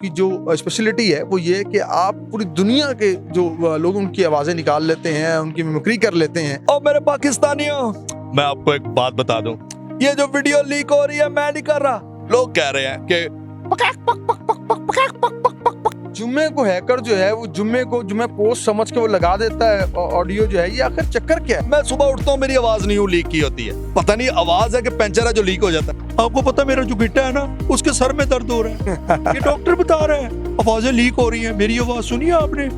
आपकी जो स्पेशलिटी है वो ये है कि आप पूरी दुनिया के जो लोग उनकी आवाज़ें निकाल लेते हैं, उनकी मिमिक्री कर लेते हैं। और मेरे पाकिस्तानियों, मैं आपको एक बात बता दूं, ये जो वीडियो लीक हो रही है मैं नहीं कर रहा। लोग कह रहे हैं कि जुम्मे को हैकर जो है वो जुम्मे को जुम्मे पोस्ट समझ के वो लगा देता है ऑडियो जो है, ये आखिर चक्कर क्या है? मैं सुबह उठता हूँ मेरी आवाज नहीं लीक की होती है। पता नहीं आवाज है कि पंचर है जो लीक हो जाता है। आपको पता है मेरा जो गिट्टा है ना उसके सर में दर्द हो रहा है। ये डॉक्टर बता रहे हैं आवाजें लीक हो रही हैं। मेरी आवाज सुनी है आपने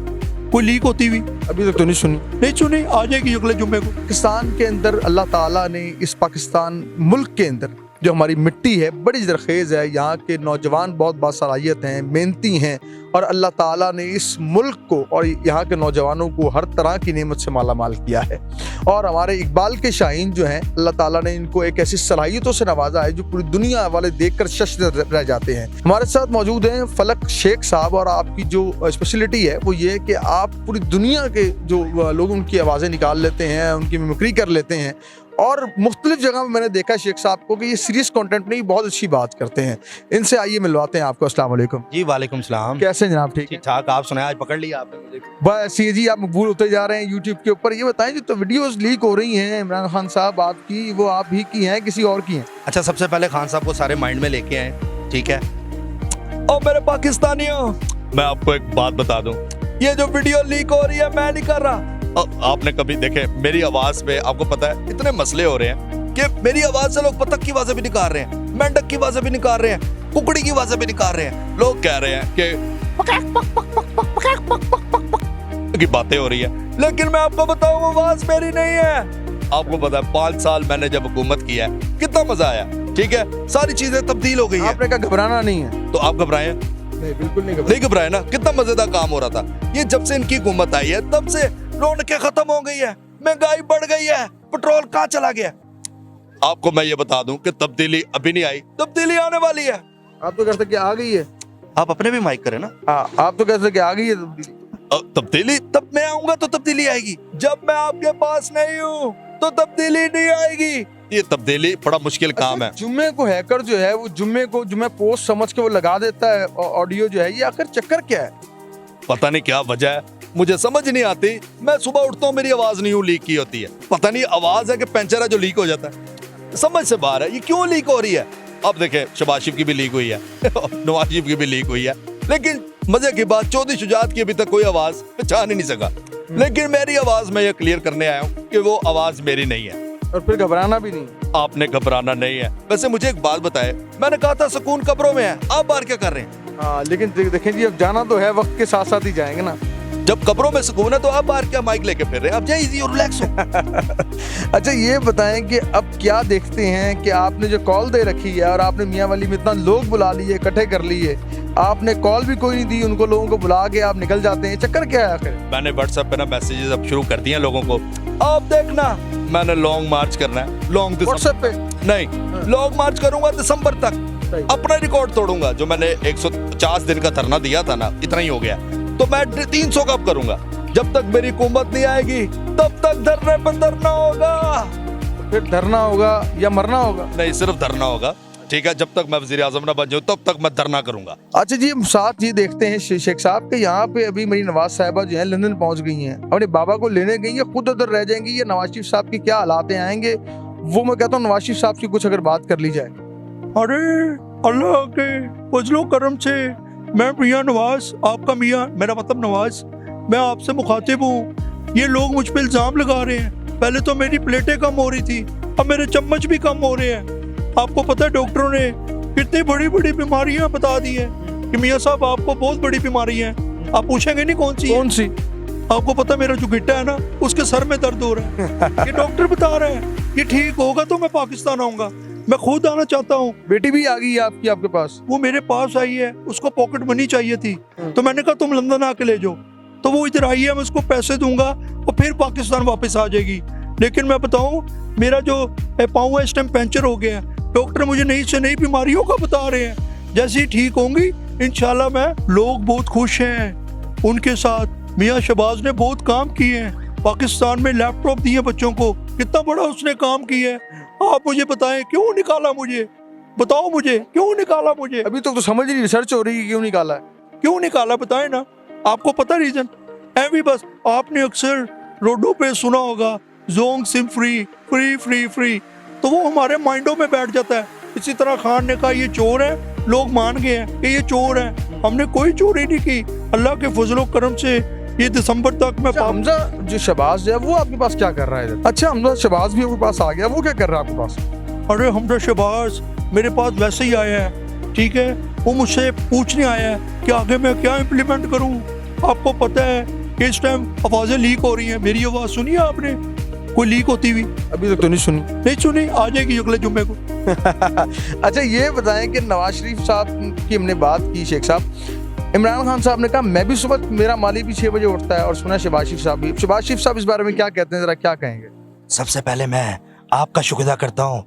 कोई लीक होती हुई? अभी तक तो नहीं सुनी। नहीं सुनी, आ जाएगी अगले जुम्मे को। पाकिस्तान के अंदर अल्लाह ताला ने इस पाकिस्तान मुल्क के अंदर जो हमारी मिट्टी है बड़ी ज़रखेज़ है, यहाँ के नौजवान बहुत बासलाहियत हैं, मेहनती हैं, और अल्लाह ताला ने इस मुल्क को और यहाँ के नौजवानों को हर तरह की नेमत से माला माल किया है। और हमारे इकबाल के शाहीन जो हैं, अल्लाह ताला ने इनको एक ऐसी सलाहियतों से नवाजा है जो पूरी दुनिया वाले देखकर शश रह जाते हैं। हमारे साथ मौजूद हैं फलक शेख साहब, और आपकी जो स्पेशलिटी है वो ये है कि आप पूरी दुनिया के जो लोग उनकी आवाज़ें निकाल लेते हैं, उनकी मिमिक्री कर लेते हैं, और मुख्तलिफ जगह में मैंने देखा शेख साहब को कि ये सीरियस कंटेंट नहीं, बहुत अच्छी बात करते हैं। इनसे आइए मिलवाते हैं आपको। अस्सलाम वालेकुम। जी वालेकुम सलाम। कैसे हैं जनाब? ठीक है, ठीक ठाक। आप सुनाए, आज पकड़ लिया आपने मुझे। बस ये जी, आप मकबूल होते जा रहे हैं यूट्यूब के ऊपर। ये बताएं जो तो वीडियोस लीक हो रही हैं इमरान खान साहब आपकी, वो आप ही की हैं किसी और की हैं? अच्छा, सबसे पहले खान साहब को सारे माइंड में लेके आए, ठीक है। और मेरे पाकिस्तानियों, मैं आपको एक बात बता दूं, ये जो वीडियो लीक हो रही है मैं नहीं कर रहा। आपने कभी देखे मेरी आवाज में, आपको पता है इतने मसले हो रहे हैं कि मेरी आवाज से लोग बतख की आवाजें भी निकाल रहे हैं, मेंढक की आवाजें भी निकाल रहे हैं, कुकड़ी की आवाजें भी निकाल रहे हैं। लोग कह रहे हैं कि बातें हो रही है, लेकिन मैं आपको बताऊं आवाज मेरी नहीं है। आपको पता है 5 साल मैंने जब हुकूमत किया है कितना मजा आया, ठीक है, सारी चीजें तब्दील हो गई है। आपने कहा घबराना नहीं है, तो आप घबराए? नहीं, बिल्कुल नहीं घबराए ना। कितना मजेदार काम हो रहा था। ये जब से इनकी हुकूमत आई है तब से रौनकें खत्म हो गई है, महंगाई बढ़ गई है, पेट्रोल कहाँ चला गया। आपको मैं ये बता दूं कि तब्दीली अभी नहीं आई, तब्दीली आने वाली है। आप तो कहते कि आ गई है। आप अपने भी माइक करें ना। हाँ, आप तो कहते कि आ गई है तब्दीली। तब्दीली तब मैं आऊंगा तो तब्दीली आएगी, जब मैं आपके पास नहीं हूँ तो तब्दीली नहीं आएगी। ये तब्दीली बड़ा मुश्किल काम है। जुम्मे को हैकर जो है वो जुम्मे को जुम्मे पोस्ट समझ के वो लगा देता है ऑडियो जो है, ये आखिर चक्कर क्या है? पता नहीं क्या वजह है, मुझे समझ नहीं आती। मैं सुबह उठता हूँ मेरी आवाज नहीं लीक की होती है। पता नहीं आवाज है कि पंचर है जो लीक हो जाता है। समझ से बाहर है ये क्यों लीक हो रही है। अब देखे शहबाज शरीफ की भी लीक हुई है नवाज शरीफ की भी लीक हुई है, लेकिन मजे की बात चौधरी शुजात की अभी तक कोई आवाज पहचान ही नहीं सका। लेकिन मेरी आवाज मैं ये क्लियर करने आया हूँ कि वो आवाज मेरी नहीं है। और फिर घबराना भी नहीं। आपने घबराना नहीं है। वैसे मुझे एक बात बताए, मैंने कहा था सुकून कब्रों में है, आप बाहर क्या कर रहे हैं? हाँ, लेकिन देखें जी, अब जाना तो है, वक्त के साथ साथ ही जाएंगे ना। जब कब्रों में सुकून है तो आप बाहर क्या माइक लेके फिर रहे हैं? अब जाइए इजी और रिलैक्स हो। अच्छा, ये बताएं कि अब क्या देखते हैं कि आपने जो कॉल दे रखी है और आपने मियाँ वाली में इतना लोग बुला लिए, इकट्ठे कर लिए, आपने कॉल भी कोई नहीं दी उनको, लोगों को बुला के आप निकल जाते हैं, चक्कर क्या है आखिर? मैंने व्हाट्सएप पे ना मैसेजेस अब शुरू कर दिए लोगों को। आप देखना मैंने लॉन्ग मार्च करना है। लॉन्ग व्हाट्सएप पे नहीं, लॉन्ग मार्च करूंगा दिसंबर तक। अपना रिकॉर्ड तोड़ूंगा। जो मैंने 150 दिन का धरना दिया था ना, इतना ही हो गया, तो मैं 300 कब करूंगा। जब तक मेरी हुकूमत नहीं आएगी तब तक धरने पर धरना होगा। फिर धरना होगा या मरना होगा? नहीं, सिर्फ धरना होगा, ठीक है। जब तक मैं वज़ीर आज़म ना बन जाऊं तब तक मैं धरना करूंगा। अच्छा जी, हम साथ ये देखते हैं शेख साहब के यहाँ पे अभी मेरी नवाज साहिबा जो है लंदन पहुंच गई हैं, अपने बाबा को लेने गई है, खुद उधर रह जाएंगी। ये नवाज शरीफ साहब की क्या हालात आएंगे, वो मैं कहता हूँ नवाज शरीफ साहब की कुछ अगर बात कर ली जाए। अरे अल्लाह के फजलो करम से मैं मियाँ नवाज, आपका मियाँ, मेरा मतलब नवाज, मैं आपसे मुखातिब हूँ। ये लोग मुझ पर इल्ज़ाम लगा रहे हैं। पहले तो मेरी प्लेटें कम हो रही थी, अब मेरे चम्मच भी कम हो रहे हैं। आपको पता है डॉक्टरों ने कितनी बड़ी बड़ी बीमारियां बता दी हैं कि मियाँ साहब आपको बहुत बड़ी बीमारी है। आप पूछेंगे नहीं कौन सी? कौन सी? आपको पता है मेरा जो गिट्टा है ना उसके सर में दर्द हो रहा है। ये डॉक्टर बता रहे हैं ये ठीक होगा तो मैं पाकिस्तान आऊंगा। मैं खुद आना चाहता हूँ। बेटी भी आ गई है आपकी आपके पास? वो मेरे पास आई है, उसको पॉकेट मनी चाहिए थी, तो मैंने कहा तुम लंदन आके ले जाओ। तो वो इधर आई है, मैं उसको पैसे दूंगा और फिर पाकिस्तान वापस आ जाएगी। लेकिन मैं बताऊं, मेरा जो पाँव है इस टाइम पंचर हो गया है। डॉक्टर मुझे नई से नई बीमारियों का बता रहे हैं। जैसे ही ठीक होंगी इंशाल्लाह मैं, लोग बहुत खुश हैं उनके साथ। मियाँ शहबाज ने बहुत काम किए हैं, पाकिस्तान में लैपटॉप दिए बच्चों को, कितना बड़ा उसने काम किया है। आप मुझे बताएं क्यों निकाला मुझे, बताओ मुझे क्यों निकाला मुझे? अभी तक तो समझ नहीं, रिसर्च हो रही है क्यों निकाला है। क्यों निकाला बताए ना, आपको पता रीजन? भी बस आपने अक्सर रोडों पे सुना होगा Jong SIM free free free free, तो वो हमारे माइंडों में बैठ जाता है। इसी तरह खान ने कहा ये चोर है, लोग मान गए हैं कि ये चोर है। हमने कोई चोरी नहीं की, अल्लाह के फजलो करम से ये दिसंबर तक मैं अच्छा, हमजा जो शहबाज है वो आपके पास क्या कर रहा है? अच्छा, हमजा शहबाज भी आपके पास आ गया, वो क्या कर रहा है आपके पास? अरे हमजा शहबाज मेरे पास वैसे ही आया है, ठीक है। वो मुझसे पूछने आया है कि आगे मैं क्या इम्प्लीमेंट करूं। आपको पता है कि इस टाइम आवाज़ें लीक हो रही हैं, मेरी आवाज़ सुनी है आपने कोई लीक होती हुई? अभी तक तो नहीं सुनी। नहीं सुनी, आ जाएगी अगले जुम्मे को। अच्छा, ये बताएं कि नवाज शरीफ साहब की हमने बात की, शेख साहब, इमरान खान साहब ने कहा मैं भी सुबह, मेरा माली भी 6 बजे उठता है, और सुना शहबाज शरीफ साहब भी। शहबाज शरीफ साहब इस बारे में क्या कहते हैं, जरा क्या कहेंगे? सबसे पहले मैं आपका शुक्रिया करता हूँ,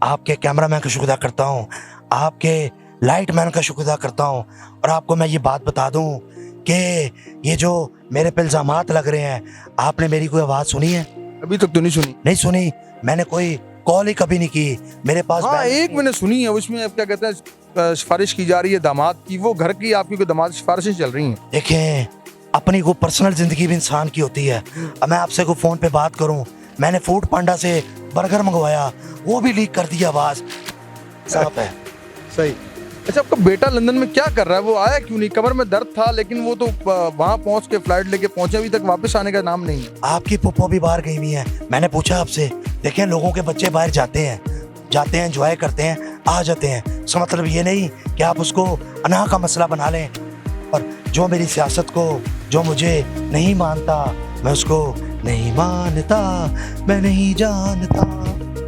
आपके कैमरामैन का शुक्रिया करता हूँ, आपके लाइटमैन का शुक्रिया करता हूँ। और आपको मैं ये बात बता दूँ कि ये जो मेरे पे इल्ज़ामात लग रहे हैं, आपने मेरी कोई आवाज़ सुनी है? अभी तक तो नहीं सुनी। नहीं सुनी, मैंने कोई कॉल ही कभी नहीं की। मेरे पास हाँ, एक मैंने सुनी है, उसमें क्या कहते हैं सिफारिश की जा रही है दामाद की, वो घर की आपकी कोई दामाद सिफारिशें चल रही हैं। देखें, अपनी को पर्सनल जिंदगी भी इंसान की होती है। अब मैं आपसे को फोन पे बात करूं, मैंने फूड पांडा से बर्गर मंगवाया, वो भी लीक कर दिया आवाज। साफ है। सही। अच्छा, आपका बेटा लंदन में क्या कर रहा है? वो आया क्यों नहीं? कमर में दर्द था, लेकिन वो तो वहां पहुंच के फ्लाइट लेके पहुंचे, अभी तक वापस आने का नाम नहीं है। आपकी पुप्पो भी बाहर गई हुई है। मैंने पूछा आपसे, देखें लोगों के बच्चे बाहर जाते हैं, एंजॉय करते हैं, आ जाते हैं। इसका मतलब ये नहीं कि आप उसको अनाह का मसला बना लें। और जो मेरी सियासत को, जो मुझे नहीं मानता, मैं उसको नहीं मानता, मैं नहीं जानता।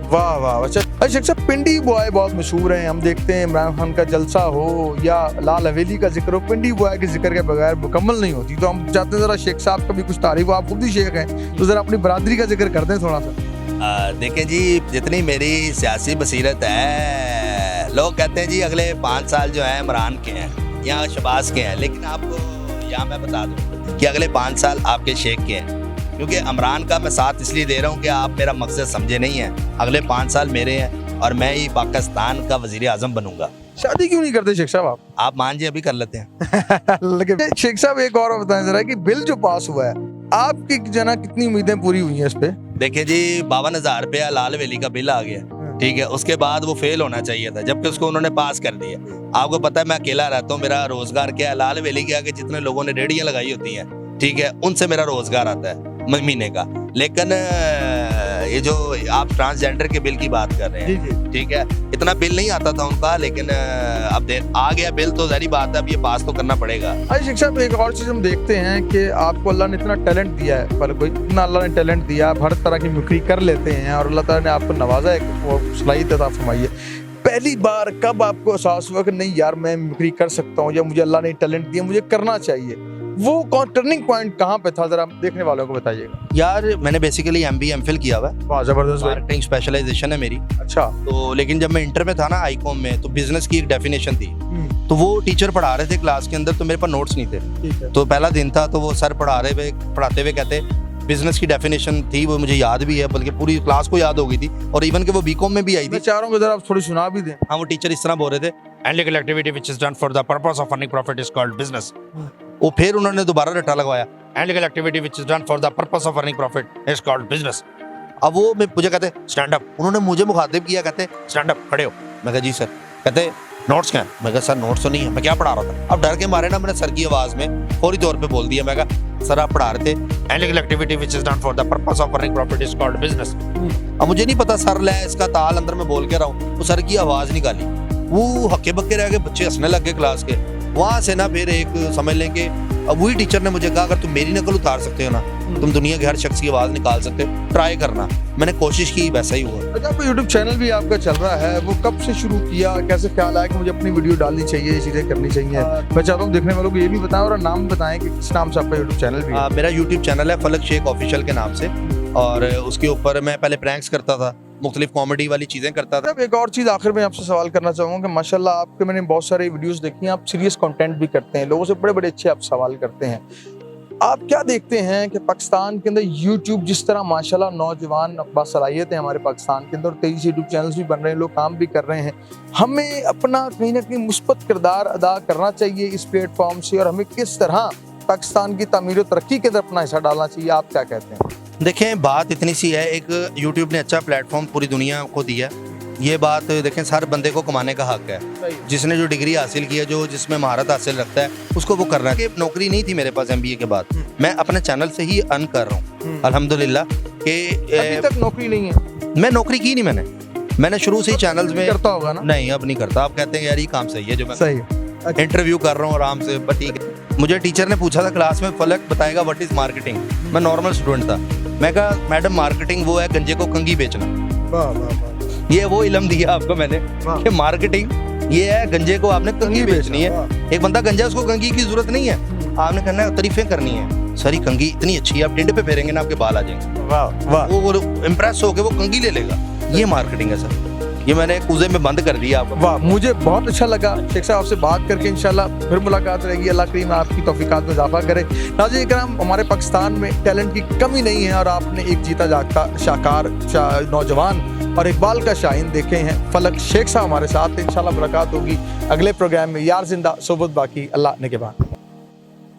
वाह वाह। अच्छा शेख साहब, पिंडी बॉय बहुत मशहूर हैं, हम देखते हैं इमरान खान का जलसा हो या लाल हवेली का जिक्र हो, पिंडी बॉय के जिक्र के बगैर मुकम्मल नहीं होती। तो हम चाहते हैं जरा शेख साहब का भी कुछ तारीफ हो, आप खुद ही शेख हैं, तो जरा अपनी बरादरी का जिक्र कर दें थोड़ा सा। देखें जी, जितनी मेरी सियासी बसीरत है, लोग कहते हैं जी अगले 5 साल जो है इमरान के हैं या शहबाज के हैं, लेकिन आपको यहाँ मैं बता दूँ कि अगले 5 साल आपके शेख के हैं। क्योंकि इमरान का मैं साथ इसलिए दे रहा हूँ कि आप मेरा मकसद समझे नहीं हैं। अगले 5 साल मेरे हैं और मैं ही पाकिस्तान का वजीर आजम बनूंगा। शादी क्यों नहीं करते शेख साहब आप मान जी, अभी कर लेते हैं। लेकिन शेख साहब एक और बताएं जरा कि बिल जो पास हुआ है, आपकी जना कितनी उम्मीदें पूरी हुई हैं इस पे? देखिए जी, 52,000 रुपया लाल हवेली का बिल आ गया, ठीक है। उसके बाद वो फेल होना चाहिए था, जबकि उसको उन्होंने पास कर दिया। आपको पता है मैं अकेला रहता हूँ, मेरा रोजगार क्या है? लाल हवेली के आगे जितने लोगों ने रेहड़ियां लगाई होती हैं, ठीक है, उनसे मेरा रोजगार आता है महीने का। लेकिन ये जो आप ट्रांसजेंडर के बिल की बात कर रहे हैं, ठीक है, इतना बिल नहीं आता था उनका, लेकिन अब आ गया बिल, तो जारी बात है अब ये पास तो करना पड़ेगा। अरे शिक्षा में एक और चीज हम देखते हैं कि आपको अल्लाह ने इतना टैलेंट दिया है, पर कोई इतना अल्लाह ने टैलेंट दिया, आप हर तरह की मिमिक्री कर लेते हैं और अल्लाह ताला ने आपको नवाजा है, वो सलाहियत अता फरमाई है। पहली बार कब आपको एहसास हुआ कि नहीं यार मैं मिमिक्री कर सकता हूँ, या मुझे अल्लाह ने टैलेंट दिया, मुझे करना चाहिए? वो टर्निंग पॉइंट कहाँ पे था, जरा देखने वालों को बताइएगा। यार मैंने बेसिकली MBA MPhil किया हुआ है, वाह जबरदस्त भाई। मार्केटिंग स्पेशलाइजेशन है मेरी। अच्छा। तो लेकिन जब मैं इंटर में था ना आईकॉम में, तो बिजनेस की एक डेफिनेशन थी, तो वो टीचर पढ़ा रहे थे क्लास के अंदर, तो मेरे पास नोट्स नहीं थे। ठीक है। तो पहला दिन था, तो वो सर पढ़ाते हुए कहते बिजनेस की डेफिनेशन थी, वो मुझे याद भी है, बल्कि पूरी क्लास को याद हो गई थी, और इवन के वो बीकॉम में भी आई मैं थी। चाह रहा हूँ जरा आप थोड़ी सुना भी दें। हाँ, वो टीचर इस तरह बोल रहे थे, analytical activity which is done for the purpose of earning profit is called business. वो फिर उन्होंने दोबारा रट्टा लगवाया, analytical activity which is done for the purpose of earning profit is called business. अब वो मुझे कहते स्टैंड अप, उन्होंने मुझे मुखातिब किया, कहते स्टैंड अप, खड़े हो। मैं कहा जी सर। कहते नोट्स क्या है? मैं कहा सर नोट्स तो नहीं है, मैं क्या पढ़ा रहा था। अब डर के मारे ना मैंने सर की आवाज में फौरी तौर पे बोल दिया, मैं कहा सर आप पढ़ा रहे थे analytical activity which is done for the purpose of earning profit is called business. अब मुझे नहीं पता सर ले इसका ताल अंदर में बोल के रहा हूँ, वो सर की आवाज निकाली, वो हक्के बक्के रह गए, बच्चे हंसने लग गए क्लास के। वहां से ना फिर एक समझ लें कि अब वही टीचर ने मुझे कहा अगर तुम मेरी नकल उतार सकते हो ना, तुम दुनिया के हर शख्स की आवाज निकाल सकते हो, ट्राई करना। मैंने कोशिश की, वैसा ही हुआ। अच्छा, आपका यूट्यूब चैनल भी आपका चल रहा है, वो कब से शुरू किया, कैसे ख्याल आया कि मुझे अपनी वीडियो डालनी चाहिए, ये चीजें करनी चाहिए? मैं चाहता हूँ देखने वालों को ये भी बताएं और नाम बताएं कि किस नाम से आपका यूट्यूब चैनल भी है। मेरा यूट्यूब चैनल है फलक शेख ऑफिशियल के नाम से, और उसके ऊपर मैं पहले प्रैंक्स करता था, मुख्तलिफ कॉमेडी वाली चीजें करता था। अब एक और चीज आखिर में आपसे सवाल करना चाहूँगा कि माशाल्लाह आपके मैंने बहुत सारे वीडियोस देखी हैं, आप सीरियस कंटेंट भी करते हैं, लोगों से बड़े बड़े अच्छे आप सवाल करते हैं। आप क्या देखते हैं कि पाकिस्तान के अंदर यूट्यूब जिस तरह माशाल्लाह नौजवान बासलाहियत है हमारे पाकिस्तान के अंदर, तेजी से यूट्यूब चैनल्स भी बन रहे हैं, लोग काम भी कर रहे हैं, हमें अपना कहीं ना कहीं मुस्बत किरदार अदा करना चाहिए इस प्लेटफॉर्म से, और हमें किस तरह पाकिस्तान की तमीर और तरक्की के अंदर अपना हिस्सा डालना चाहिए, आप क्या कहते हैं? देखें बात इतनी सी है, एक यूट्यूब ने अच्छा प्लेटफॉर्म पूरी दुनिया को दिया, ये बात देखें हर बंदे को कमाने का हक है, जिसने जो डिग्री हासिल की है, जो जिसमें महारत हासिल रखता है उसको वो करना है। नौकरी नहीं थी मेरे पास MBA के बाद, मैं अपने चैनल से ही अर्न कर रहा हूँ अल्हम्दुलिल्लाह। कि अभी तक नौकरी नहीं है? मैं नौकरी की नहीं, मैंने शुरू से ही चैनल्स में करता होगा ना? नहीं अब नहीं करता, आप कहते हैं यार ये काम सही है जो मैं सही है। इंटरव्यू कर रहा हूँ आराम से, बट ठीक है। मुझे टीचर ने पूछा था क्लास में, फलक बताएगा व्हाट इज मार्केटिंग, मैं नॉर्मल स्टूडेंट था, मैं कहा मैडम मार्केटिंग वो है गंजे को कंगी बेचना। वाह वाह वाह। ये वो इल्म दिया आपको मैंने कि मार्केटिंग ये है गंजे को आपने कंगी बेचनी है। एक बंदा गंजा, उसको कंगी की जरूरत नहीं है, आपने करना है तारीफें करनी है, सारी कंगी इतनी अच्छी है, आप टिंड पे फेरेंगे ना आपके बाल आ जाएंगे, वाह वाह। वो इम्प्रेस होके वो कंगी ले लेगा। ये मार्केटिंग है सर, ये मैंने कुजे में बंद कर दिया आपको। वाह, मुझे बहुत अच्छा लगा शेख साहब आपसे बात करके। इंशाल्लाह फिर मुलाकात रहेगी, अल्लाह करीम आपकी तौफीकात में इजाफा करे। नाज़रीन इकराम, हमारे पाकिस्तान में टैलेंट की कमी नहीं है, और आपने एक जीता जागता शाहकार नौजवान और इकबाल का शाहीन देखे हैं। फलक शेख साहब हमारे साथ, इंशाल्लाह मुलाकात होगी अगले प्रोग्राम में। यार जिंदा सोबत बाकी, अल्लाह ने के बाद।